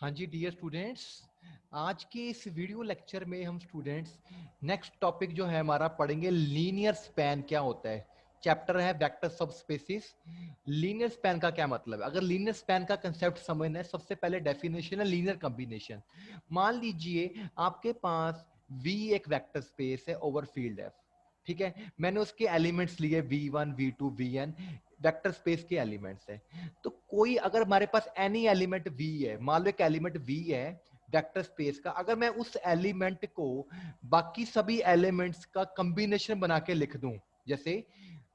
हाँ जी dear students, आज के इस वीडियो लेक्चर में हम स्टूडेंट्स नेक्स्ट टॉपिक जो है हमारा पढ़ेंगे लीनियर स्पैन क्या होता है। चैप्टर है वेक्टर सब स्पेसिस। लीनियर स्पैन का क्या मतलब है? अगर लीनियर स्पैन का कंसेप्ट समझना है, सबसे पहले डेफिनेशन है लीनियर कॉम्बिनेशन। मान लीजिए आपके पास V एक वेक्टर स्पेस है ओवर फील्ड F, ठीक है। मैंने उसके एलिमेंट्स लिए V1 V2 Vn, vector space के एलिमेंट्स है। तो कोई अगर हमारे पास एनी एलिमेंट V है, मान लो एक एलिमेंट V है वेक्टर स्पेस का, अगर मैं उस एलिमेंट को बाकी सभी एलिमेंट्स का कॉम्बिनेशन बना के लिख दूं, जैसे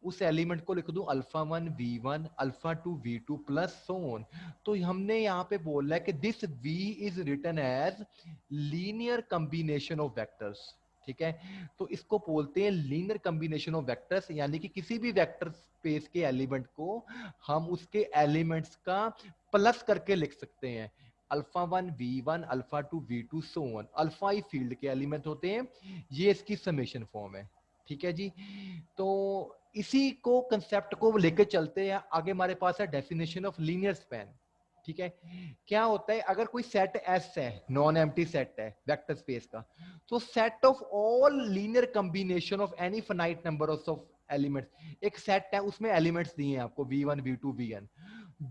उस एलिमेंट को लिख दूं alpha 1 V1 alpha 2 V2 plus so on, तो हमने यहां पे बोला है कि this V is written as linear combination of vectors, ठीक है। तो इसको बोलते हैं लीनियर कॉम्बिनेशन ऑफ वेक्टर्स, यानी कि किसी भी वेक्टर स्पेस के एलिमेंट को हम उसके एलिमेंट्स का प्लस करके लिख सकते हैं। Alpha 1 V1 alpha 2 V2 so on, alpha he field के एलिमेंट होते हैं, ये इसकी समेशन फॉर्म है, ठीक है जी। तो इसी को कंसेप्ट को लेके चलते हैं आगे। हमारे पास है डेफिनेशन ऑफ लीनियर स्पैन, ठीक है। क्या होता है? अगर कोई सेट एस है, नॉन एम्प्टी सेट है वेक्टर स्पेस का, तो set of all linear combination of any finite number of elements, एक सेट है उसमें एलिमेंट्स दिए हैं आपको V1 V2 Vn,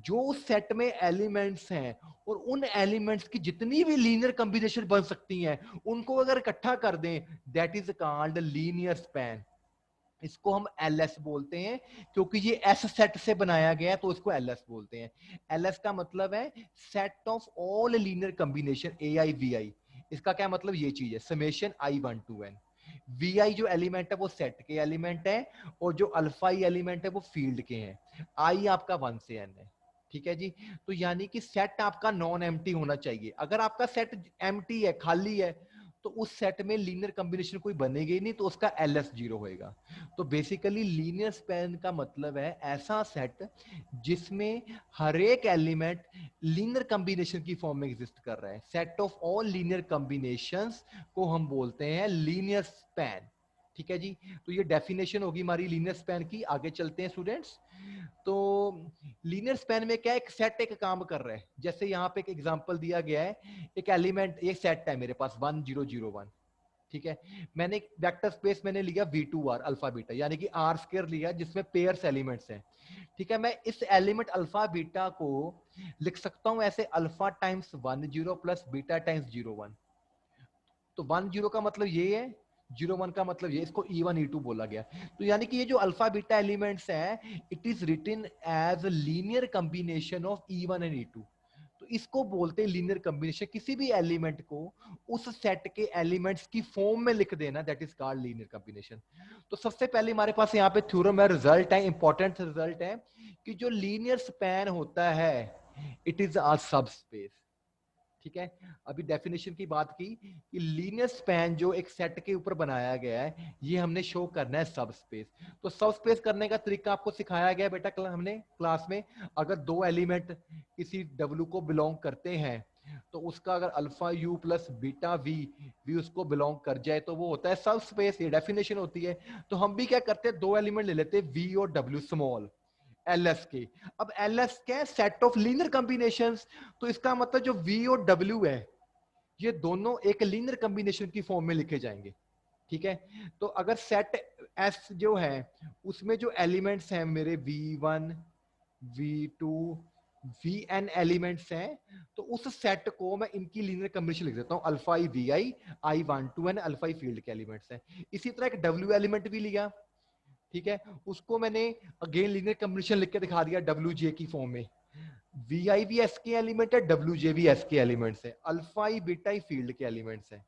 जो सेट में एलिमेंट्स हैं और उन एलिमेंट्स की जितनी भी लीनियर कॉम्बिनेशन बन सकती हैं उनको अगर इकट्ठा कर दें, that is called linear span. इसको हम एलएस बोलते हैं, क्योंकि ये एस सेट से बनाया गया है तो इसको एलएस बोलते हैं। एलएस का मतलब है set of all linear combination a i v i. इसका क्या मतलब? ये चीज है summation i one to n. V i जो एलिमेंट है वो सेट के एलिमेंट है, और जो अल्फा ई एलिमेंट है वो फील्ड के हैं। आई आपका 1 से n है, ठीक है जी। तो यानी कि सेट आपका नॉन एम्प्टी होना चाहिए। अगर आपका सेट एम्प्टी है, खाली है, तो उस सेट में लीनियर कॉम्बिनेशन कोई बनेगी ही नहीं, तो उसका एलएस जीरो होएगा। तो बेसिकली लीनियर स्पैन का मतलब है ऐसा सेट जिसमें हर एक एलिमेंट लीनियर कॉम्बिनेशन की फॉर्म में एग्जिस्ट कर रहा है। Set of all linear combinations को हम बोलते हैं लीनियर स्पैन, ठीक है जी। तो ये डेफिनेशन होगी हमारी लीनियर स्पैन की। आगे चलते हैं स्टूडेंट्स। तो लीनियर स्पैन में क्या है? एक सेट एक काम कर रहा है। जैसे यहां पे एक एग्जांपल दिया गया है, एक एलिमेंट, एक सेट है मेरे पास 1 0 0 1, ठीक है। मैंने एक वेक्टर स्पेस मैंने लिया V2R अल्फा बीटा, यानी कि R स्क्वायर लिया जिसमें पेयर्स एलिमेंट्स हैं, ठीक है। मैं इस एलिमेंट अल्फा बीटा को लिख सकता हूं ऐसे alpha times 1 0 plus beta times 0 1। तो 1 0 का मतलब ये है, 0 1 का मतलब ये, इसको E1 E2 बोला गया। तो यानी कि ये जो अल्फा बीटा एलिमेंट्स हैं, it is written as linear combination of E1 and E2। तो इसको बोलते हैं लीनियर कॉम्बिनेशन। किसी भी एलिमेंट को उस सेट के एलिमेंट्स की फॉर्म में लिख देना, that is called linear combination. तो सबसे पहले हमारे पास यहाँ पे थ्योरम है, रिजल्ट है, इंपॉर्टेंट रिजल्ट है कि जो लीनियर स्पैन होता है इट इज अ सब स्पेस, ठीक है। अभी डेफिनेशन की बात की कि लीनियर स्पैन जो एक सेट के ऊपर बनाया गया है, ये हमने शो करना है सब स्पेस। तो सब स्पेस करने का तरीका आपको सिखाया गया बेटा हमने क्लास में। अगर दो एलिमेंट किसी W को बिलोंग करते हैं, तो उसका अगर alpha u plus beta v v उसको बिलोंग कर जाए तो वो होता है सब स्पेस। ये डेफिनेशन होती है। तो हम भी क्या करते हैं, दो एलिमेंट ले लेते हैं V और W स्मॉल, एलएस के। अब एलएस क्या है? Set of linear combinations. तो इसका मतलब जो V और W है, ये दोनों एक लीनियर कॉम्बिनेशन की फॉर्म में लिखे जाएंगे, ठीक है। तो अगर सेट एस जो है उसमें जो एलिमेंट्स हैं मेरे V1 V2 Vn एलिमेंट्स हैं, तो उस सेट को मैं इनकी लीनियर कॉम्बिनेशन लिख देता हूं, alpha e v i one to n, alpha e field के एलिमेंट्स हैं। इसी तरह एक W एलिमेंट भी लिया, ठीक है, उसको मैंने अगेन लीनियर कॉम्बिनेशन लिख के दिखा दिया डब्ल्यू जे की फॉर्म में। वी आई भी एस के एलिमेंट है, डब्ल्यू जे भी एस के एलिमेंट्स है, अल्फा ई बीटा ई फील्ड के एलिमेंट्स हैं।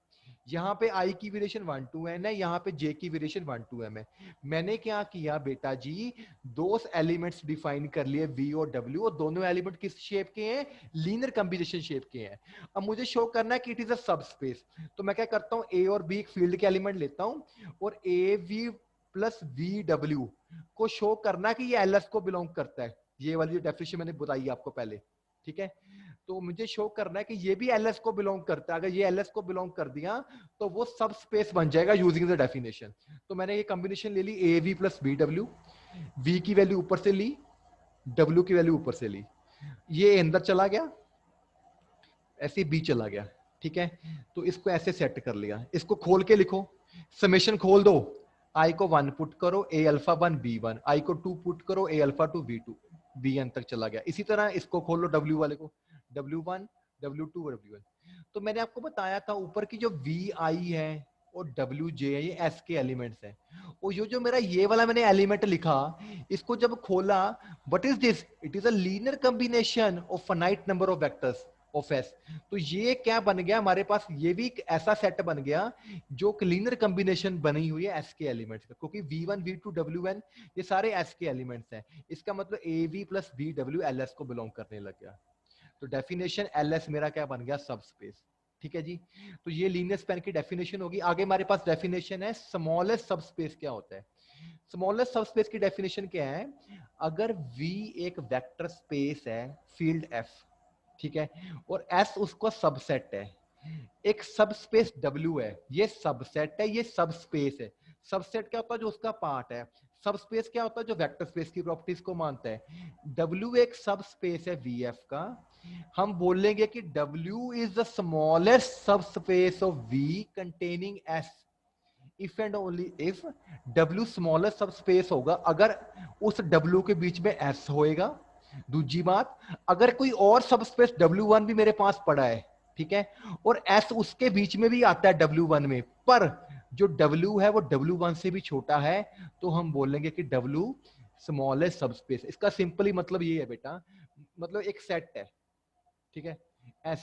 यहाँ पे आई की वेरिएशन 1 2 n है, यहाँ पे जे की वेरिएशन 1 2 m है। मैंने क्या किया बेटा जी, दो एलिमेंट्स डिफाइन कर लिए V और W, और दोनों एलिमेंट किस शेप के हैं? लीनियर कॉम्बिनेशन शेप के हैं। अब मुझे शो करना है कि इट इज अ सब स्पेस। तो मैं क्या करता हूँ, ए और बी एक फील्ड के एलिमेंट लेता हूँ, और ए वी प्लस वी डब्ल्यू को शो करना कि ये एलएस को बिलोंग करता है। ये वाली डेफिनेशन मैंने बताई आपको पहले, ठीक है। तो मुझे शो करना है कि ये भी एलएस को बिलोंग करता है। अगर ये एलएस को बिलोंग कर दिया तो वो सब स्पेस बन जाएगा यूजिंग द डेफिनेशन। तो मैंने ये कॉम्बिनेशन ले ली, ए वी प्लस बी डब्ल्यू, वी की वैल्यू ऊपर से ली, डब्ल्यू की वैल्यू ऊपर से ली, ये अंदर चला गया, ऐसे बी चला गया, ठीक है। तो इसको ऐसे सेट कर लिया, इसको खोल के लिखो, समेशन खोल दो, आई को 1 पुट करो, ए अल्फा 1 बी 1, आई को 2 पुट करो, ए अल्फा 2 बी 2, बी एन तक चला गया। इसी तरह इसको खोल लो डब्ल्यू वाले को, डब्ल्यू 1 डब्ल्यू 2 और डब्ल्यू 1। तो मैंने आपको बताया था ऊपर की जो वी आई है और डब्ल्यू जे है, ये एस के एलिमेंट्स हैं। और जो मेरा ये वाला मैंने एलिमेंट लिखा, इसको जब खोला, what is this, it is a linear combination of finite number of vectors of S. तो ये क्या बन गया हमारे पास, ये भी एक ऐसा सेट बन गया जो लीनियर कॉम्बिनेशन बनी हुई है एस के एलिमेंट्स का, क्योंकि V1 V2 WN ये सारे एस के एलिमेंट्स हैं। इसका मतलब AV प्लस BW LS को बिलोंग करने लग गया। तो डेफिनेशन LS मेरा क्या बन गया, सब स्पेस। ठीक है जी, तो ये लीनियर स्पैन की डेफिनेशन होगी। आगे हमारे पास डेफिनेशन है स्मॉलेस्ट सब स्पेस क्या होता है। स्मॉलेस्ट सब स्पेस की डेफिनेशन क्या है, अगर V एक वेक्टर स्पेस है फील्ड F, ठीक है, और S उसका सबसेट है, एक सब स्पेस W है, ये सबसेट है, ये सब स्पेस है। सबसेट क्या होता है, जो उसका पार्ट है। सब स्पेस क्या होता है, जो वेक्टर स्पेस की प्रॉपर्टीज को मानता है। W एक सब स्पेस है VF का, हम बोलेंगे कि W इज द स्मॉलेस्ट सब space of V containing S if and only if W smallest सब स्पेस होगा अगर उस W के बीच में S होएगा। दूसरी बात, अगर कोई और सब स्पेस W1 भी मेरे पास पड़ा है, ठीक है, और S उसके बीच में भी आता है W1 में, पर जो W है वो W1 से भी छोटा है, तो हम बोलेंगे कि W स्मॉलेस्ट सब स्पेस। इसका सिंपली मतलब ये है बेटा, मतलब एक सेट है, ठीक है, S,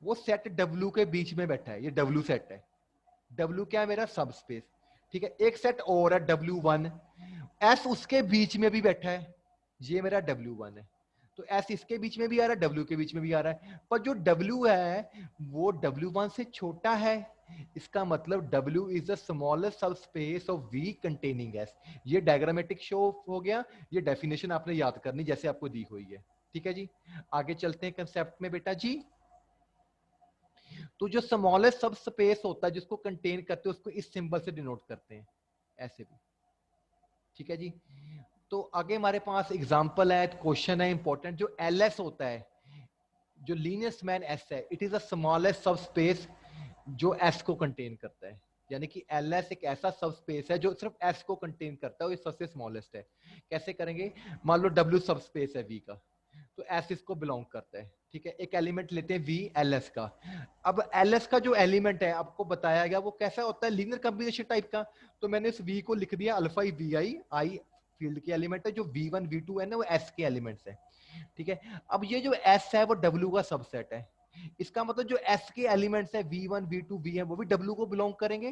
वो सेट W के बीच में बैठा है, ये W सेट है। W क्या है, मेरा सब स्पेस, ठीक है। एक सेट और है W1, S उसके बीच में भी बैठा है, ये मेरा W1 है। तो S इसके बीच में भी आ रहा है, W के बीच में भी आ रहा है, पर जो W है वो W1 से छोटा है। इसका मतलब W इज द स्मॉलेस्ट सब space of V containing S। ये डायग्रामेटिक शो हो गया, ये डेफिनेशन आपने याद करनी जैसे आपको दी हुई है। ठीक है जी, आगे चलते हैं कंसेप्ट में बेटा जी। तो जो स्मॉलेस्ट सब स्पेस होता है जिसको कंटेन करते हैं, उसको इस सिंबल से डिनोट करते हैं, ऐसे भी। ठीक है जी, तो आगे हमारे पास एग्जांपल है, क्वेश्चन है इंपॉर्टेंट। जो LS होता है, जो लीनियर स्पैन S है, इट इज द स्मॉलेस्ट सब स्पेस जो S को कंटेन करता है। यानी कि LS एक ऐसा सब स्पेस है जो सिर्फ S को कंटेन करता है और ये सबसे स्मॉलेस्ट है। कैसे करेंगे, मान लो W सब स्पेस है V का, तो S इसको बिलोंग करता है, ठीक है। एक एलिमेंट लेते हैं V LS का। अब LS का जो एलिमेंट है आपको बताया गया वो कैसा होता है, लीनियर कॉम्बिनेशन टाइप का। तो मैंने इस V को लिख दिया अल्फा VI, आई फील्ड के एलिमेंट है, जो V1 V2 है ना वो S के एलिमेंट्स है, ठीक है। अब ये जो S है वो W का सबसेट है। इसका मतलब जो S के एलिमेंट्स है V1 V2 VM वो भी W को बिलोंग करेंगे,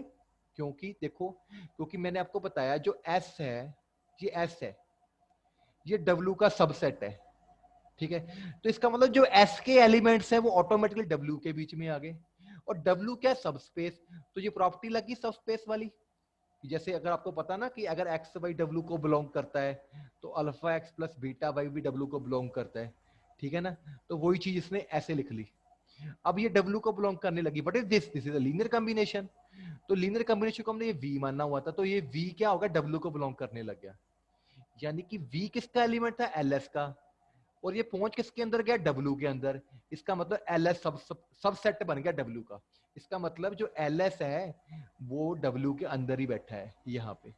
क्योंकि देखो, क्योंकि मैंने आपको बताया जो S है, ये S है, ये W का सबसेट है, ठीक है। तो इसका मतलब जो S के एलिमेंट्स है वो ऑटोमेटिकली W के बीच में आ गए। और W क्या, सब स्पेस, तो ये प्रॉपर्टी लगी सब स्पेस वाली। जैसे अगर आपको पता ना कि अगर एक्स वाई डब्ल्यू को बिलोंग करता है, तो alpha X plus beta Y भी डब्ल्यू को बिलोंग करता है, ठीक है ना। तो वही चीज इसने ऐसे लिख ली। अब ये डब्ल्यू को बिलोंग करने लगी, but is this this is a linear combination. तो लीनियर कॉम्बिनेशन को हमने ये वी मानना हुआ था, तो ये वी क्या होगा, डब्ल्यू को बिलोंग करने लग गया। यानी कि वी किसका एलिमेंट था, एल एस का, और ये पहुंच किसके अंदर गया, डब्ल्यू के अंदर। इसका मतलब एल एस सब सेट बन गया डब्ल्यू का। इसका मतलब जो एल एस है वो डब्ल्यू के अंदर ही बैठा है यहाँ पे,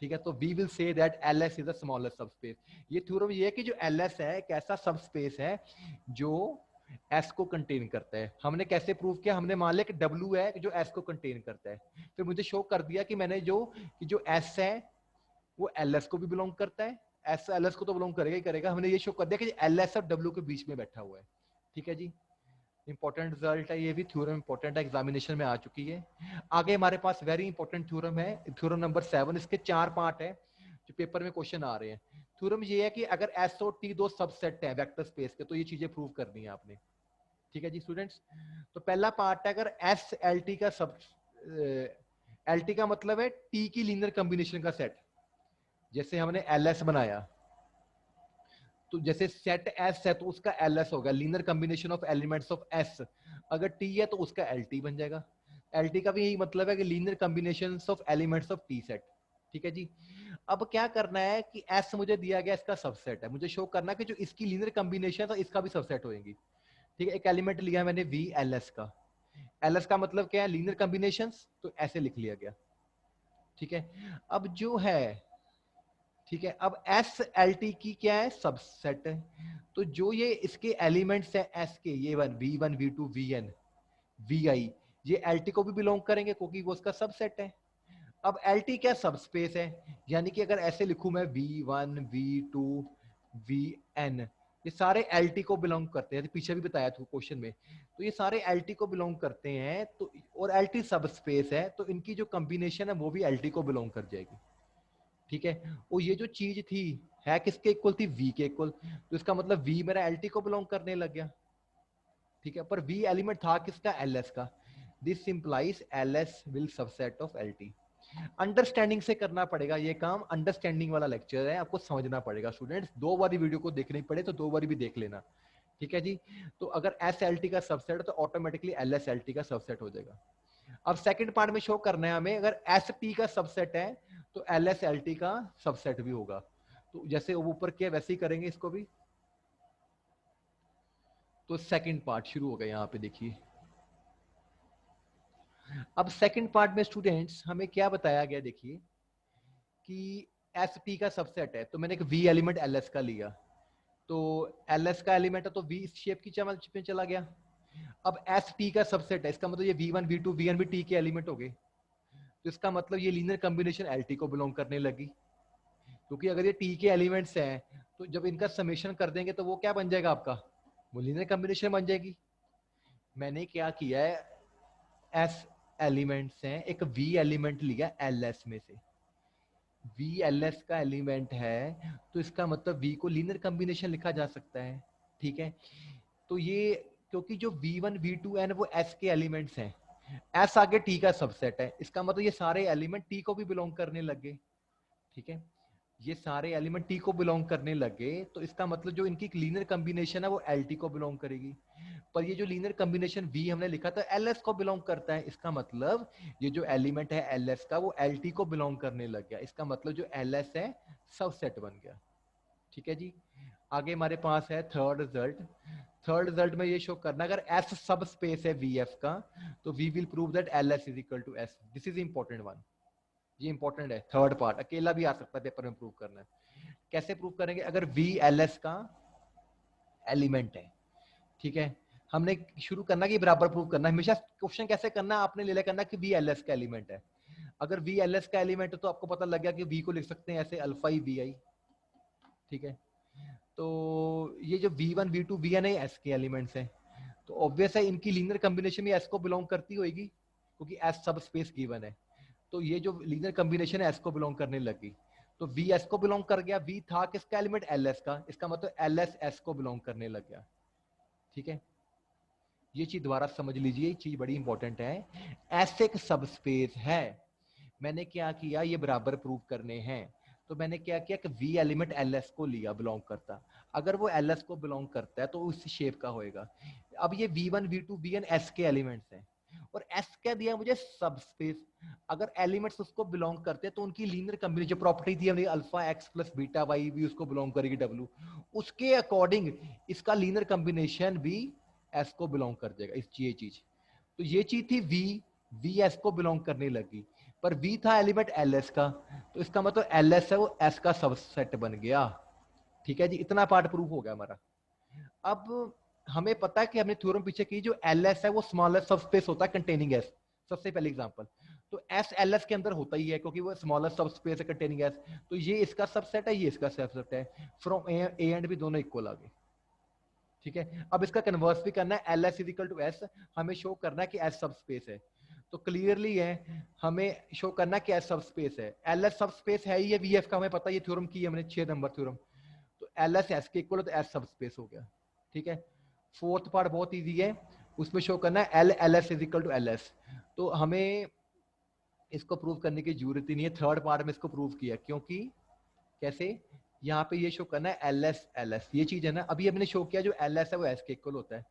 ठीक है। तो we will say that L S is the smallest subspace. ये थ्योरम ये है कि जो एल एस है एक ऐसा सबस्पेस है जो एस को कंटेन करता है। हमने कैसे प्रूव किया, हमने मान लिया कि डब्ल्यू है जो एस को कंटेन करता है, फिर मुझे शो कर दिया कि मैंने जो एस है वो एल एस को भी बिलोंग करता है। एस एल एस को तो बिलोंग करेगा ही करेगा। हमने ये शो कर दिया कि एल एस और डब्ल्यू के बीच में बैठा हुआ है, ठीक है जी। इंपॉर्टेंट रिजल्ट है, ये भी थ्योरम इंपॉर्टेंट है, एग्जामिनेशन में आ चुकी है। आगे हमारे पास वेरी इंपॉर्टेंट थ्योरम है, थ्योरम नंबर 7। इसके 4 पार्ट है जो पेपर में क्वेश्चन आ रहे हैं। थ्योरम ये है कि अगर एस और टी दो सबसेट है वेक्टर स्पेस के, तो ये चीजें प्रूव करनी है आपने, ठीक है जी स्टूडेंट्स। तो पहला पार्ट है, अगर एस एल टी का सब, एल टी का मतलब है टी की लीनियर कॉम्बिनेशन का सेट। जैसे हमने एल एस बनाया, तो जैसे सेट एस है तो उसका एल एस होगा, linear combination of elements of S. अगर टी है तो उसका एल टी बन जाएगा। एल टी का भी यही मतलब है कि linear combination of elements of T set, ठीक है जी। अब क्या करना है कि एस मुझे दिया गया, इसका सबसेट है, मुझे शो करना है कि जो इसकी लीनियर कॉम्बिनेशन है इसका भी सबसेट होएगी। ठीक है, एक एलिमेंट लिया मैंने वी एल एस का, एल एस का मतलब क्या है, लीनियर कॉम्बिनेशन, तो ऐसे लिख लिया गया। ठीक है, अब जो है, ठीक है, अब एस एल टी की क्या है, सबसेट है। तो जो ये इसके एलिमेंट्स है एस के, ये one v two v n v i, ये एल टी को भी बिलोंग करेंगे क्योंकि वो उसका सबसेट है। अब एल टी क्या सब स्पेस है, यानी कि अगर ऐसे लिखूं मैं V1 V2 Vn, ये सारे एल टी को बिलोंग करते हैं, पीछे भी बताया था क्वेश्चन में। तो ये सारे एल टी को बिलोंग करते हैं, तो और एल टी सब स्पेस है, तो इनकी जो कॉम्बिनेशन है वो भी एल टी को बिलोंग कर जाएगी। ठीक है, और ये जो चीज थी है किसके इक्वल थी, V के इक्वल, तो इसका मतलब V मेरा एल टी को बिलोंग करने लग गया। ठीक है, पर V एलिमेंट था किसका, एल एस का। This implies L S will subset of L T. Understanding से करना पड़ेगा ये काम, अंडरस्टैंडिंग वाला लेक्चर है, आपको समझना पड़ेगा स्टूडेंट्स, दो बारी वीडियो को देखनी पड़े तो दो बारी भी देख लेना। ठीक है जी, तो अगर एस एल टी का सबसेट है तो automatically L S L T का सबसेट हो जाएगा। अब सेकंड पार्ट में शो करना है हमें, अगर एस टी का सबसेट है तो एल एस एल टी का सबसेट भी होगा। तो जैसे ऊपर किया वैसे ही करेंगे इसको भी। तो सेकंड पार्ट शुरू हो गया, यहाँ पे देखिए। अब सेकंड पार्ट में स्टूडेंट्स हमें क्या बताया गया, देखिए कि एस टी का सबसेट है, तो मैंने एक वी एलिमेंट एल एस का लिया, तो एल एस का एलिमेंट है तो वी इस शेप की में चला गया। अब एस टी का सबसेट है, इसका मतलब ये v one v two v n भी टी के एलिमेंट हो गए, तो इसका मतलब ये लीनियर कॉम्बिनेशन एल टी को बिलोंग करने लगी, क्योंकि अगर ये टी के एलिमेंट्स हैं तो जब इनका समेशन कर देंगे तो वो क्या बन जाएगा आपका, वो लीनियर कॉम्बिनेशन बन जाएगी। मैंने क्या किया है, एस एलिमेंट्स हैं, एक वी एलिमेंट लिया एल एस में से, वी एल एस का एलिमेंट है, तो इसका मतलब वी को लीनियर कॉम्बिनेशन लिखा जा सकता है। ठीक है, तो ये क्योंकि जो v one v two n वो एस के एलिमेंट्स हैं, एस आगे टी का सबसेट है, इसका मतलब ये सारे एलिमेंट टी को भी बिलोंग करने लगे। ठीक है, ये सारे एलिमेंट टी को बिलोंग करने लगे, तो इसका मतलब जो इनकी लीनियर कॉम्बिनेशन है वो एल टी को बिलोंग करेगी। पर ये जो लीनियर कॉम्बिनेशन V हमने लिखा था एल एस को बिलोंग करता है, इसका मतलब ये जो एलिमेंट है एल एस का वो एल टी को बिलोंग करने लग गया, इसका मतलब जो एल एस है सबसेट बन गया। ठीक है जी, आगे हमारे पास है थर्ड रिजल्ट। थर्ड रिजल्ट में ये शो करना, अगर एस सब स्पेस है वी एफ का, तो we will prove that L S is equal to S. This is important one, ये इंपॉर्टेंट है, थर्ड पार्ट अकेला भी आ सकता है पेपर में प्रूव करना है। कैसे प्रूव करेंगे, अगर वी एल एस का एलिमेंट है, ठीक है, हमने शुरू करना कि बराबर प्रूव करना, हमेशा क्वेश्चन कैसे करना, आपने ले करना कि वी एल एस का एलिमेंट है। अगर वी एल एस का एलिमेंट है तो आपको पता लग गया कि वी को लिख सकते हैं ऐसे अल्फा ई वी आई। ठीक है, तो ये जो v one v two v n S के एलिमेंट्स हैं, तो ऑब्वियस है इनकी लीनियर कॉम्बिनेशन भी एस को बिलोंग करती होगी, क्योंकि एस सब स्पेस गिवन है, तो ये जो लीनियर कॉम्बिनेशन है एस को बिलोंग करने लगी। तो वी एस को बिलोंग कर गया, वी था किसका एलिमेंट, एल एस का, इसका मतलब एल एस एस को बिलोंग करने लग गया। ठीक है, ये चीज दोबारा समझ लीजिए, ये चीज बड़ी इंपॉर्टेंट है। एस एक सब स्पेस है, मैंने क्या किया, ये बराबर प्रूव करने हैं, तो मैंने क्या किया कि वी एलिमेंट एल एस को लिया बिलोंग करता, अगर वो एल एस को बिलोंग करता है तो उस शेप का होएगा। अब ये v one v two v n S के एलिमेंट्स हैं, और एस क्या दिया मुझे, सब स्पेस, अगर एलिमेंट्स उसको बिलोंग करते हैं तो उनकी लीनियर कॉम्बिनेशन जो प्रॉपर्टी थी हमने alpha X plus beta Y भी उसको बिलोंग करेगी डब्ल्यू, उसके अकॉर्डिंग इसका लीनियर कॉम्बिनेशन भी एस को बिलोंग कर जाएगा, इस ये चीज। तो ये चीज थी वी, वी एस को बिलोंग करने लगी, पर वी था एलिमेंट एल एस का, तो इसका मतलब एल एस है वो एस का सबसेट बन गया। ठीक है जी, इतना पार्ट प्रूफ हो गया हमारा। अब हमें पता है कि हमने थ्योरम पीछे की, जो एल एस है वो स्मॉलेस्ट सबस्पेस होता है कंटेनिंग एस। सबसे पहले एग्जांपल, तो एस एल एस के अंदर होता ही है क्योंकि वो स्मॉलेस्ट सबस्पेस है कंटेनिंग एस, तो ये इसका सबसेट है, ये इसका सबसेट है, फ्रॉम ए एंड बी दोनों इक्वल आ गए। ठीक है, अब इसका कन्वर्स भी करना है, L S is equal to S, हमें शो करना है कि एस सब स्पेस है, तो क्लियरली है हमें शो करना कि एस सब स्पेस है, एल एस सब स्पेस है ही है, वी एफ का हमें पता है, ये थ्योरम की है हमने 6 नंबर थ्योरम, तो एल एस एस के इक्वल तो एस सब स्पेस हो गया। ठीक है, फोर्थ पार्ट बहुत ईजी है, उसमें शो करना है L L S is equal to L S, तो हमें इसको प्रूव करने की जरूरत ही नहीं है, थर्ड पार्ट में इसको प्रूव किया, क्योंकि कैसे, यहाँ पे ये शो करना है एल एस ये चीज है ना, अभी हमने शो किया जो एल एस है वो एस के इक्वल होता है,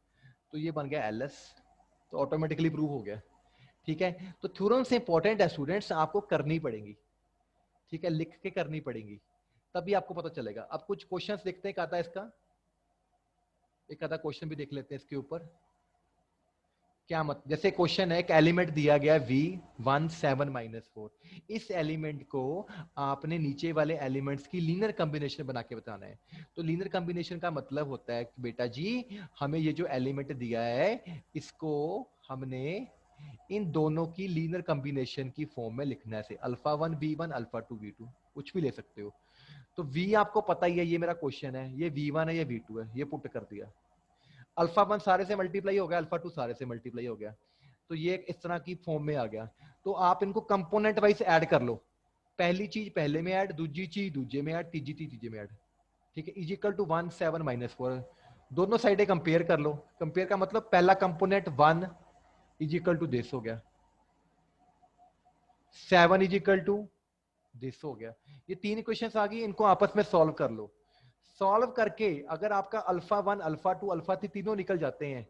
तो ये बन गया एल एस, तो ऑटोमेटिकली प्रूव हो गया। ठीक है, तो थ्योरम से इंपॉर्टेंट है स्टूडेंट्स, आपको करनी पड़ेगी। ठीक है, लिख के करनी पड़ेगी, तभी आपको पता चलेगा। अब कुछ क्वेश्चंस देखते हैं, क्या आता है इसका। एक आधा क्वेश्चन भी देख लेते हैं इसके ऊपर। क्या मत, जैसे क्वेश्चन है, एक एलिमेंट दिया गया V17-4, इस एलिमेंट को आपने नीचे वाले एलिमेंट्स की लीनियर कॉम्बिनेशन बना के बताना है। तो लीनियर कॉम्बिनेशन का मतलब होता है कि बेटा जी हमें ये जो एलिमेंट दिया है इसको हमने इन दोनों की लीनियर कॉम्बिनेशन की फॉर्म में लिखना है, α1 V1 α2 V2, कुछ भी ले सकते हो। तो V आपको पता ही है, ये मेरा क्वेश्चन है, ये V1 है, ये V2 है, ये पुट कर दिया। α1 सारे से मल्टीप्लाई हो गया, α2 सारे से मल्टीप्लाई हो गया, तो ये इस तरह की फॉर्म में आ गया। तो आप इनको कंपोनेंट वाइज ऐड कर लो, पहली चीज पहले में ऐड, दूसरी चीज दूसरे में ऐड, तीसरी चीज तीसरे में ऐड। ठीक है, इजिकल टू 17-4, दोनों साइडें कंपेयर कर लो। कंपेयर का मतलब पहला कंपोनेंट 1 इजिकल टू दिस हो गया, 7 इजिकल टू दिस हो गया। ये तीन इक्वेशंस आ गई, इनको आपस में सॉल्व कर लो। सॉल्व करके अगर आपका α1 α2 α3 तीनों निकल जाते हैं,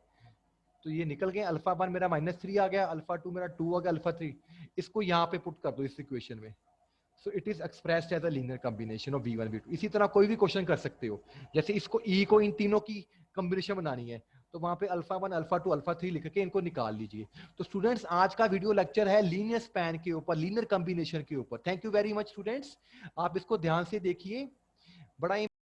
तो ये निकल गए, α1 मेरा -3 आ गया, α2 मेरा 2 आ गया, α3, इसको यहां पे पुट कर दो इस इक्वेशन में। So it is expressed as a linear combination of V1 V2। इसी तरह कोई भी क्वेश्चन कर सकते हो, जैसे इसको E को इन तीनों की कॉम्बिनेशन बनानी है, तो वहां पे α1 α2 α3 लिख के इनको निकाल लीजिए। तो स्टूडेंट्स आज का वीडियो लेक्चर है लीनियर स्पैन के ऊपर, लीनियर कॉम्बिनेशन के ऊपर। Thank you very much students, आप इसको ध्यान से देखिए, बड़ा